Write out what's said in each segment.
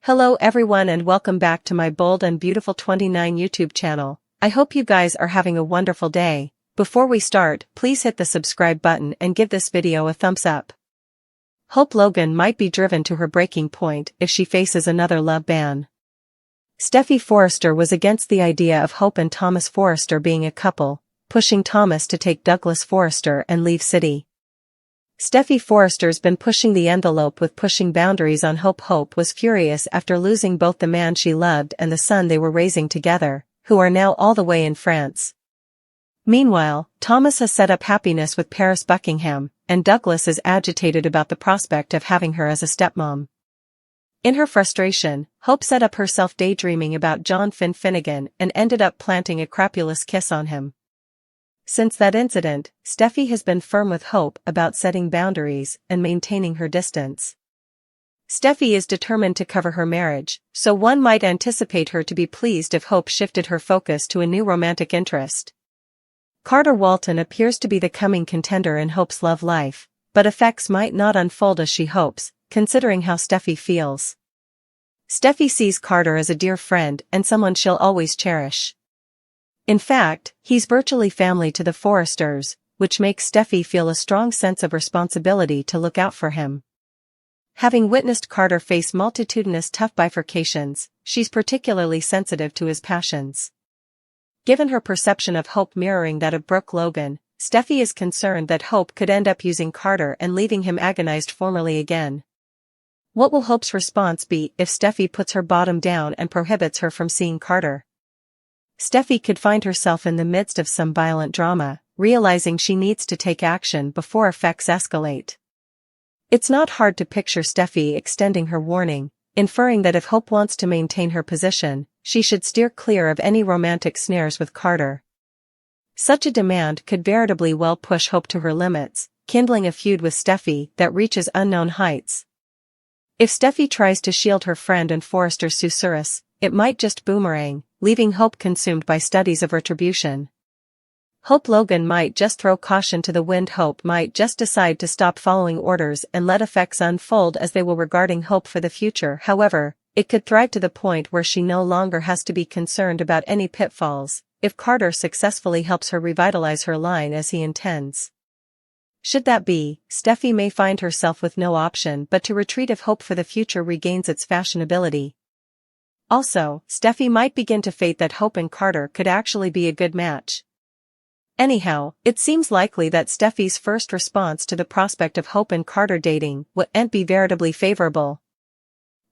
Hello everyone and welcome back to my Bold and Beautiful 29 YouTube channel. I hope you guys are having a wonderful day. Before we start, please hit the subscribe button and give this video a thumbs up. Hope Logan might be driven to her breaking point if she faces another love ban. Steffy Forrester was against the idea of Hope and Thomas Forrester being a couple, pushing Thomas to take Douglas Forrester and leave city. Steffy Forrester's been pushing the envelope with pushing boundaries on Hope. Hope was furious after losing both the man she loved and the son they were raising together, who are now all the way in France. Meanwhile, Thomas has set up happiness with Paris Buckingham, and Douglas is agitated about the prospect of having her as a stepmom. In her frustration, Hope set up herself daydreaming about John Finnegan and ended up planting a crapulous kiss on him. Since that incident, Steffy has been firm with Hope about setting boundaries and maintaining her distance. Steffy is determined to cover her marriage, so one might anticipate her to be pleased if Hope shifted her focus to a new romantic interest. Carter Walton appears to be the coming contender in Hope's love life, but effects might not unfold as she hopes, considering how Steffy feels. Steffy sees Carter as a dear friend and someone she'll always cherish. In fact, he's virtually family to the Forresters, which makes Steffy feel a strong sense of responsibility to look out for him. Having witnessed Carter face multitudinous tough bifurcations, she's particularly sensitive to his passions. Given her perception of Hope mirroring that of Brooke Logan, Steffy is concerned that Hope could end up using Carter and leaving him agonized formerly again. What will Hope's response be if Steffy puts her bottom down and prohibits her from seeing Carter? Steffy could find herself in the midst of some violent drama, realizing she needs to take action before effects escalate. It's not hard to picture Steffy extending her warning, inferring that if Hope wants to maintain her position, she should steer clear of any romantic snares with Carter. Such a demand could veritably well push Hope to her limits, kindling a feud with Steffy that reaches unknown heights. If Steffy tries to shield her friend and Forrester's susurrus, it might just boomerang, leaving Hope consumed by studies of retribution. Hope Logan might just throw caution to the wind. Hope might just decide to stop following orders and let effects unfold as they will regarding Hope for the future. However, it could thrive to the point where she no longer has to be concerned about any pitfalls, if Carter successfully helps her revitalize her line as he intends. Should that be, Steffy may find herself with no option but to retreat if Hope for the future regains its fashionability. Also, Steffy might begin to fate that Hope and Carter could actually be a good match. Anyhow, it seems likely that Steffy's first response to the prospect of Hope and Carter dating wouldn't be veritably favorable.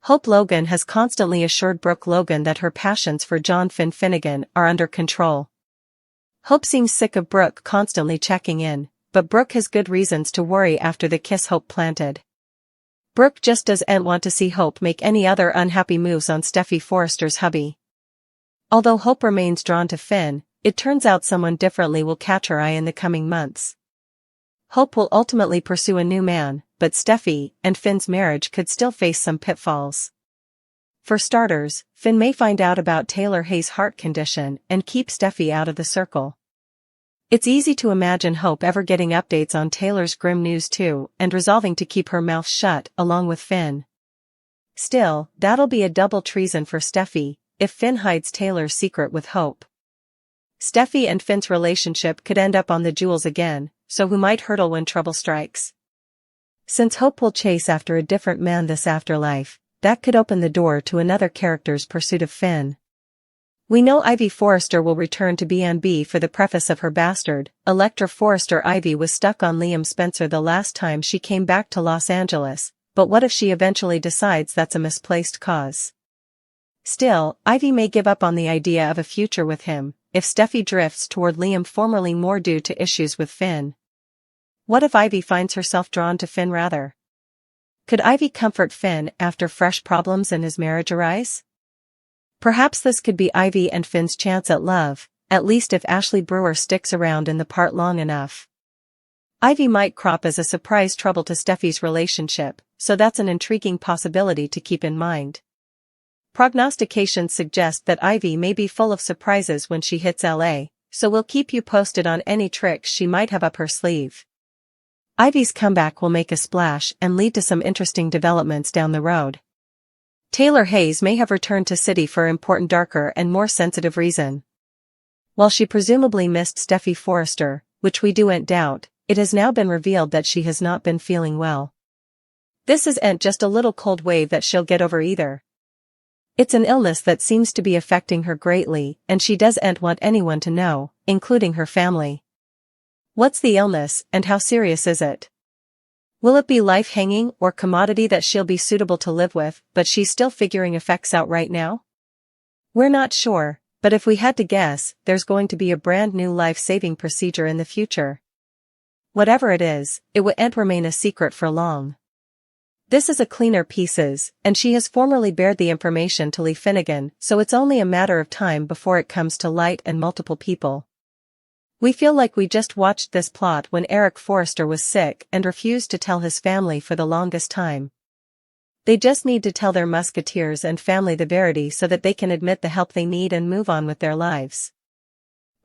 Hope Logan has constantly assured Brooke Logan that her passions for John Finnegan are under control. Hope seems sick of Brooke constantly checking in, but Brooke has good reasons to worry after the kiss Hope planted. Brooke just doesn't want to see Hope make any other unhappy moves on Steffy Forrester's hubby. Although Hope remains drawn to Finn, it turns out someone differently will catch her eye in the coming months. Hope will ultimately pursue a new man, but Steffy and Finn's marriage could still face some pitfalls. For starters, Finn may find out about Taylor Hayes' heart condition and keep Steffy out of the circle. It's easy to imagine Hope ever getting updates on Taylor's grim news too and resolving to keep her mouth shut along with Finn. Still, that'll be a double treason for Steffy, if Finn hides Taylor's secret with Hope. Steffy and Finn's relationship could end up on the jewels again, so who might hurdle when trouble strikes? Since Hope will chase after a different man this afterlife, that could open the door to another character's pursuit of Finn. We know Ivy Forrester will return to B&B for the preface of her bastard, Electra Forrester. Ivy was stuck on Liam Spencer the last time she came back to Los Angeles, but what if she eventually decides that's a misplaced cause? Still, Ivy may give up on the idea of a future with him, if Steffy drifts toward Liam formerly more due to issues with Finn. What if Ivy finds herself drawn to Finn rather? Could Ivy comfort Finn after fresh problems in his marriage arise? Perhaps this could be Ivy and Finn's chance at love, at least if Ashley Brewer sticks around in the part long enough. Ivy might crop as a surprise trouble to Steffy's relationship, so that's an intriguing possibility to keep in mind. Prognostications suggest that Ivy may be full of surprises when she hits LA, so we'll keep you posted on any tricks she might have up her sleeve. Ivy's comeback will make a splash and lead to some interesting developments down the road. Taylor Hayes may have returned to City for important darker and more sensitive reason. While she presumably missed Steffy Forrester, which we do ain't doubt, it has now been revealed that she has not been feeling well. This isn't just a little cold wave that she'll get over either. It's an illness that seems to be affecting her greatly, and she doesn't want anyone to know, including her family. What's the illness, and how serious is it? Will it be life-hanging or commodity that she'll be suitable to live with, but she's still figuring effects out right now? We're not sure, but if we had to guess, there's going to be a brand new life-saving procedure in the future. Whatever it is, it won't remain a secret for long. This is a cleaner pieces, and she has formerly bared the information to Lee Finnegan, so it's only a matter of time before it comes to light and multiple people. We feel like we just watched this plot when Eric Forrester was sick and refused to tell his family for the longest time. They just need to tell their musketeers and family the verity so that they can admit the help they need and move on with their lives.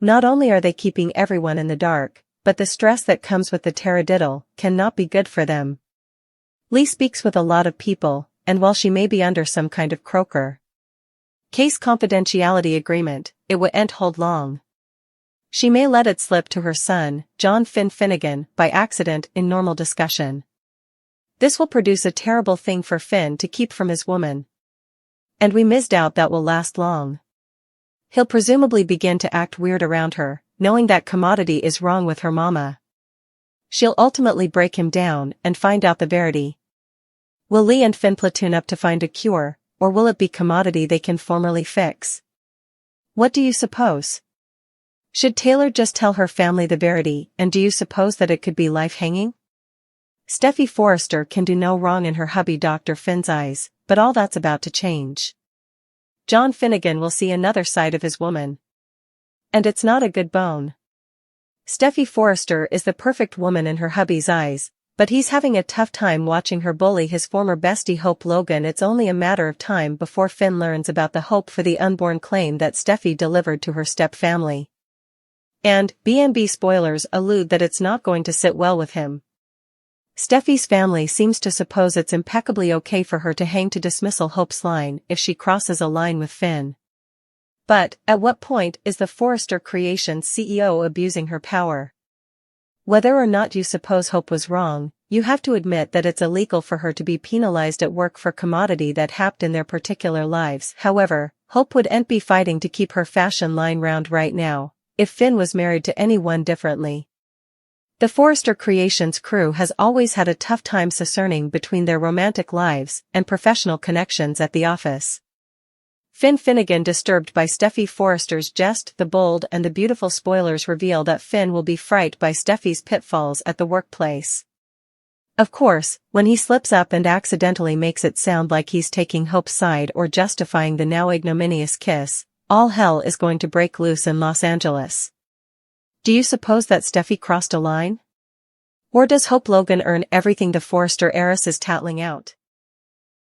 Not only are they keeping everyone in the dark, but the stress that comes with the taradiddle cannot be good for them. Lee speaks with a lot of people, and while she may be under some kind of croaker case confidentiality agreement, it won't hold long. She may let it slip to her son, John Finnegan, by accident in normal discussion. This will produce a terrible thing for Finn to keep from his woman. And we misdoubt that will last long. He'll presumably begin to act weird around her, knowing that commodity is wrong with her mama. She'll ultimately break him down and find out the verity. Will Lee and Finn platoon up to find a cure, or will it be commodity they can formally fix? What do you suppose? Should Taylor just tell her family the verity, and do you suppose that it could be life-hanging? Steffy Forrester can do no wrong in her hubby Dr. Finn's eyes, but all that's about to change. John Finnegan will see another side of his woman. And it's not a good bone. Steffy Forrester is the perfect woman in her hubby's eyes, but he's having a tough time watching her bully his former bestie Hope Logan. It's only a matter of time before Finn learns about the hope for the unborn claim that Steffy delivered to her step-family. And, B&B spoilers allude that it's not going to sit well with him. Steffy's family seems to suppose it's impeccably okay for her to hang to dismissal Hope's line if she crosses a line with Finn. But, at what point is the Forrester Creations CEO abusing her power? Whether or not you suppose Hope was wrong, you have to admit that it's illegal for her to be penalized at work for commodity that happened in their particular lives. However, Hope wouldn't be fighting to keep her fashion line round right now, if Finn was married to anyone differently. The Forrester Creations crew has always had a tough time discerning between their romantic lives and professional connections at the office. Finnegan disturbed by Steffy Forrester's jest. The Bold and the Beautiful spoilers reveal that Finn will be frightened by Steffy's pitfalls at the workplace. Of course, when he slips up and accidentally makes it sound like he's taking Hope's side or justifying the now ignominious kiss, all hell is going to break loose in Los Angeles. Do you suppose that Steffy crossed a line? Or does Hope Logan earn everything the Forrester heiress is tattling out?